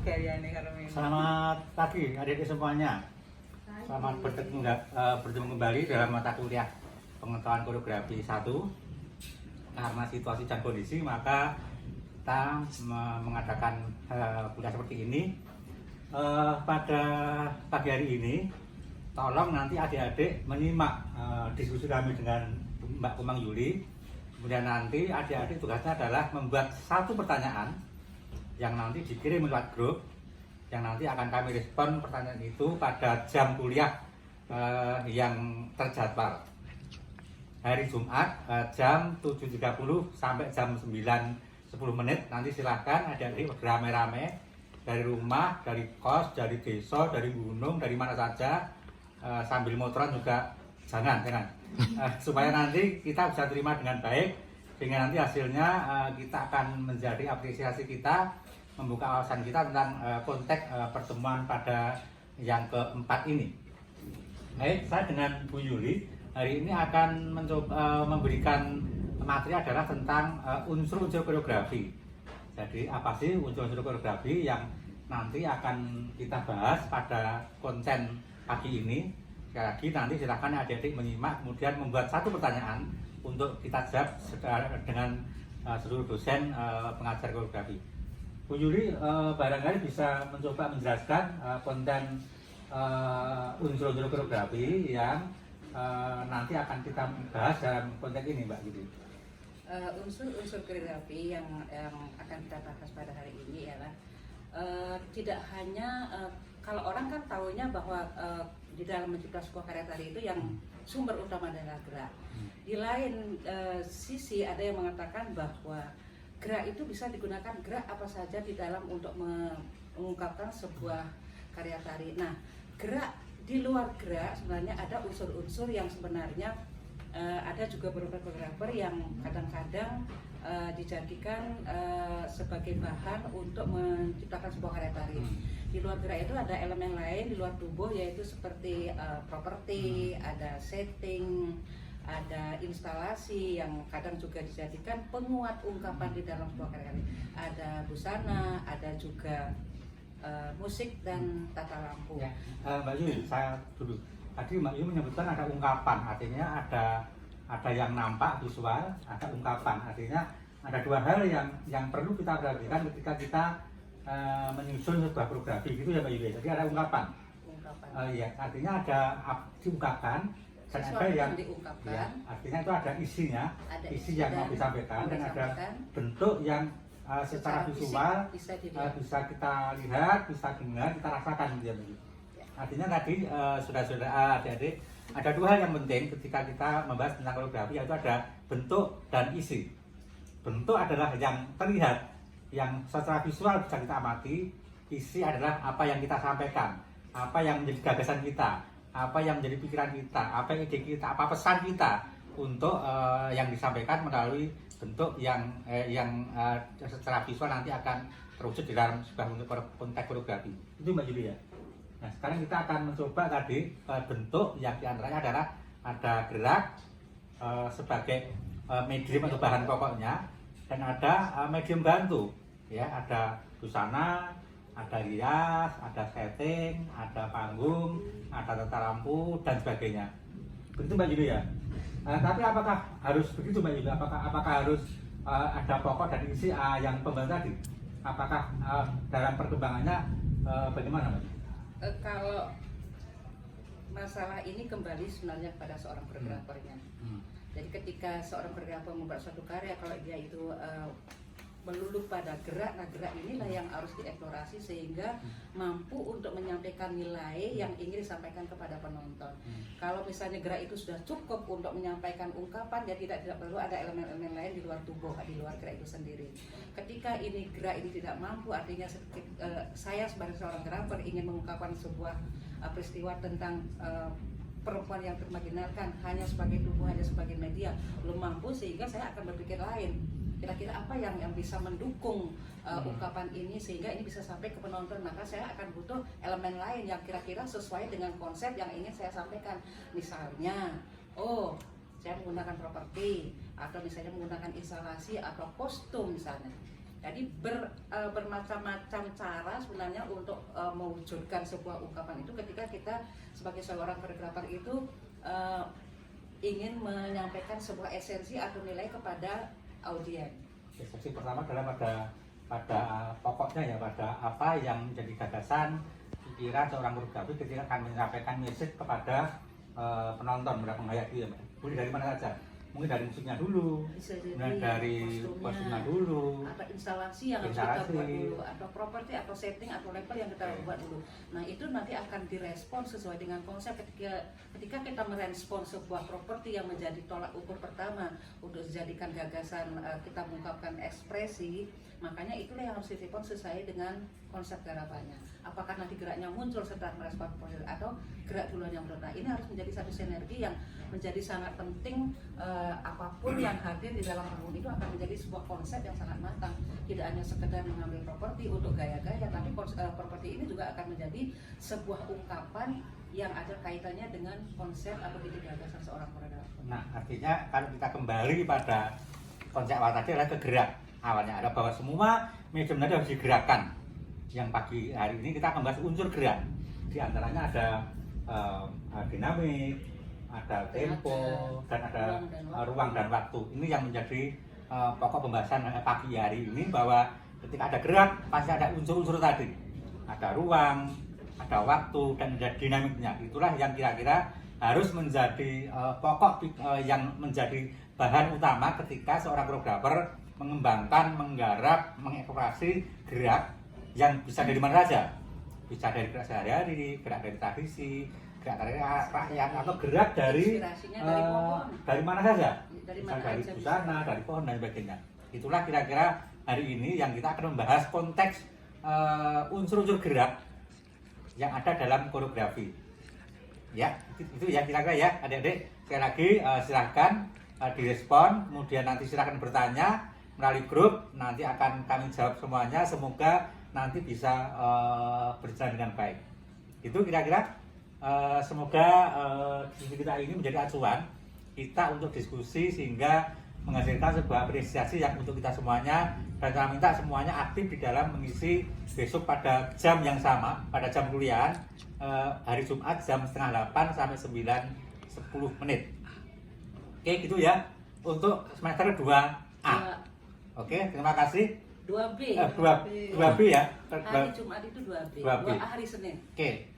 Selamat pagi adik-adik semuanya. Selamat bertemu kembali dalam mata kuliah pengetahuan koreografi 1. Karena situasi dan kondisi maka kita mengadakan kuliah seperti ini. Pada pagi hari ini tolong nanti adik-adik menyimak diskusi kami dengan Mbak Kumang Yuli. Kemudian nanti adik-adik tugasnya adalah membuat satu pertanyaan yang nanti dikirim lewat grup, yang nanti akan kami respon pertanyaan itu pada jam kuliah yang terjadwal hari Jumat jam 7.30 sampai jam 9.10 menit. Nanti silahkan adik-adik beramai-ramai dari rumah, dari kos, dari desa, dari gunung, dari mana saja, sambil motoran juga jangan supaya nanti kita bisa terima dengan baik, sehingga nanti hasilnya kita akan menjadi apresiasi kita, membuka wawasan kita tentang konteks pertemuan pada yang keempat ini. Baik, saya dengan Bu Yuli hari ini akan mencoba memberikan materi adalah tentang unsur-unsur koreografi. Jadi apa sih unsur-unsur koreografi yang nanti akan kita bahas pada konten pagi ini. Sekali lagi nanti silakan adik-adik menyimak, kemudian membuat satu pertanyaan untuk kita jawab dengan seluruh dosen pengajar koreografi. Bu Yuli barangkali bisa mencoba menjelaskan konten unsur-unsur koreografi yang nanti akan kita bahas dalam konteks ini, Mbak Yuli. Unsur-unsur koreografi yang akan kita bahas pada hari ini ialah tidak hanya kalau orang kan tahunya bahwa di dalam mencipta sebuah karya tari itu yang sumber utama adalah gerak. Di lain sisi ada yang mengatakan bahwa gerak itu bisa digunakan gerak apa saja di dalam untuk mengungkapkan sebuah karya tari. Nah, gerak di luar gerak sebenarnya ada unsur-unsur yang sebenarnya ada juga beberapa koreografer yang kadang-kadang dijadikan sebagai bahan untuk menciptakan sebuah karya tari. Di luar gerak itu ada elemen lain di luar tubuh, yaitu seperti properti, ada setting, ada instalasi yang kadang juga dijadikan penguat ungkapan di dalam sebuah karya. Ada busana, ada juga musik dan tata lampu. Ya, Mbak Yuli, saya dulu. Tadi Mbak Yuli menyebutkan ada ungkapan, artinya ada yang nampak visual, ada ungkapan. Artinya ada dua hal yang perlu kita perhatikan ketika kita menyusun sebuah koreografi, gitu ya Mbak Yuli. Jadi ada ungkapan. Ya, artinya ada diungkapkan. Dan ada yang diungkapkan, ya, artinya itu ada isinya, isi yang mau disampaikan, dan ada bentuk yang secara visual bisa kita lihat, bisa dengar, kita rasakan, gitu ya. Artinya tadi saudara-saudara adik-adik, ada dua hal yang penting ketika kita membahas tentang koreografi, yaitu ada bentuk dan isi. Bentuk adalah yang terlihat, yang secara visual bisa kita amati. Isi adalah apa yang kita sampaikan, apa yang menjadi gagasan kita, apa yang menjadi pikiran kita, apa ide kita, apa pesan kita untuk yang disampaikan melalui bentuk yang secara visual nanti akan terwujud di dalam sebuah konteks koreografi. Itu Mbak Yuli ya. Nah, sekarang kita akan mencoba tadi bentuk yang diantaranya adalah ada gerak sebagai medium atau bahan pokoknya, dan ada medium bantu, ya, ada busana, ada rias, ada setting, ada panggung, ada tata lampu, dan sebagainya. Begitu Mbak Yuli ya. Tapi apakah harus begitu Mbak Yuli? Apakah harus ada pokok dan isi yang pembantu tadi? Apakah dalam perkembangannya bagaimana Mbak? Kalau masalah ini kembali sebenarnya pada seorang koreografernya. Jadi ketika seorang koreografer membuat suatu karya, kalau dia itu melulu pada gerak, nah gerak inilah yang harus dieksplorasi sehingga mampu untuk menyampaikan nilai yang ingin disampaikan kepada penonton. Kalau misalnya gerak itu sudah cukup untuk menyampaikan ungkapan, ya tidak perlu ada elemen-elemen lain di luar tubuh, di luar gerak itu sendiri. Ketika ini gerak ini tidak mampu, artinya saya sebagai seorang koreografer ingin mengungkapkan sebuah peristiwa tentang perempuan yang termarginalkan hanya sebagai tubuh, hanya sebagai media, belum mampu, sehingga saya akan berpikir lain. Kira-kira apa yang bisa mendukung ungkapan ini sehingga ini bisa sampai ke penonton, maka saya akan butuh elemen lain yang kira-kira sesuai dengan konsep yang ingin saya sampaikan. Misalnya, saya menggunakan properti, atau misalnya menggunakan instalasi atau kostum misalnya. Jadi bermacam-macam cara sebenarnya untuk mewujudkan sebuah ungkapan itu ketika kita sebagai seorang koreografer itu ingin menyampaikan sebuah esensi atau nilai kepada audiens. Esensi pertama adalah pada pokoknya ya, pada apa yang menjadi gagasan pikiran seorang koreografer ketika akan menyampaikan message kepada penonton, kepada penghayati ya, boleh dari mana saja. Mungkin dari musiknya dulu, Bisa jadi dari kostumnya dulu, atau instalasi yang harus kita buat dulu, atau properti atau setting atau label yang kita buat dulu. Nah itu nanti akan direspon sesuai dengan konsep. Ketika kita merespon sebuah properti yang menjadi tolak ukur pertama untuk dijadikan gagasan kita mengungkapkan ekspresi, makanya itulah yang harus direspon sesuai dengan konsep garapannya. Apakah nanti geraknya muncul setelah merespon properti atau gerak duluan yang muncul. Nah ini harus menjadi satu sinergi yang menjadi sangat penting. Apapun yang hadir di dalam panggung itu akan menjadi sebuah konsep yang sangat matang. Tidak hanya sekedar mengambil properti untuk gaya-gaya, tapi properti ini juga akan menjadi sebuah ungkapan yang ada kaitannya dengan konsep atau titik gagasan seorang koreografer. Nah artinya kalau kita kembali pada konsep awal tadi adalah kegerak awalnya ada bahwa semua medium tadi harus digerakkan. Yang pagi hari ini kita akan bahas unsur gerak. Di antaranya ada dinamik, ada tempo, dan ada ruang dan waktu. Ini yang menjadi pokok pembahasan pagi hari ini, bahwa ketika ada gerak pasti ada unsur-unsur tadi. Ada ruang, ada waktu, dan ada dinamiknya. Itulah yang kira-kira harus menjadi pokok yang menjadi bahan utama ketika seorang koreografer mengembangkan, menggarap, mengeksplorasi gerak yang bisa dari mana saja. Bisa dari gerak sehari-hari, gerak dari tradisi, gerak dari rakyat, atau gerak dari mana saja, dari busana, dari pohon dan sebagainya. Itulah kira-kira hari ini yang kita akan membahas konteks unsur-unsur gerak yang ada dalam koreografi. Ya, itu ya kira-kira ya, adik-adik. Sekali lagi silahkan direspon, kemudian nanti silahkan bertanya melalui grup, nanti akan kami jawab semuanya. Semoga nanti bisa berjalan dengan baik. Itu kira-kira. Semoga diskusi kita ini menjadi acuan kita untuk diskusi sehingga menghasilkan sebuah apresiasi yang untuk kita semuanya, dan kami minta semuanya aktif di dalam mengisi besok pada jam yang sama, pada jam kuliah hari Jumat jam setengah 8 sampai 9:10. Oke gitu ya untuk semester 2A. Oke, terima kasih. 2B. 2B ya. Hari Jumat itu 2B. 2A hari Senin. Oke.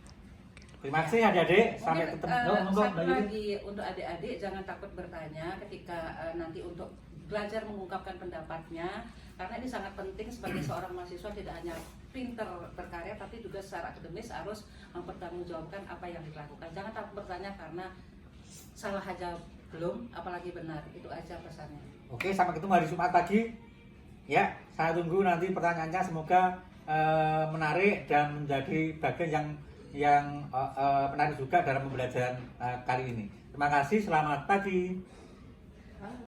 Terima kasih adik-adik, sampai ketemu. Satu lagi untuk adik-adik, jangan takut bertanya ketika nanti untuk belajar mengungkapkan pendapatnya, karena ini sangat penting sebagai seorang mahasiswa, tidak hanya pinter berkarya tapi juga secara akademis harus mempertanggungjawabkan apa yang dilakukan. Jangan takut bertanya karena salah aja belum, apalagi benar. Itu aja pesannya. Oke, sampai ketemu hari Jumat pagi. Ya, saya tunggu nanti pertanyaannya, semoga menarik dan menjadi bagian yang menarik juga dalam pembelajaran kali ini. Terima kasih, selamat pagi.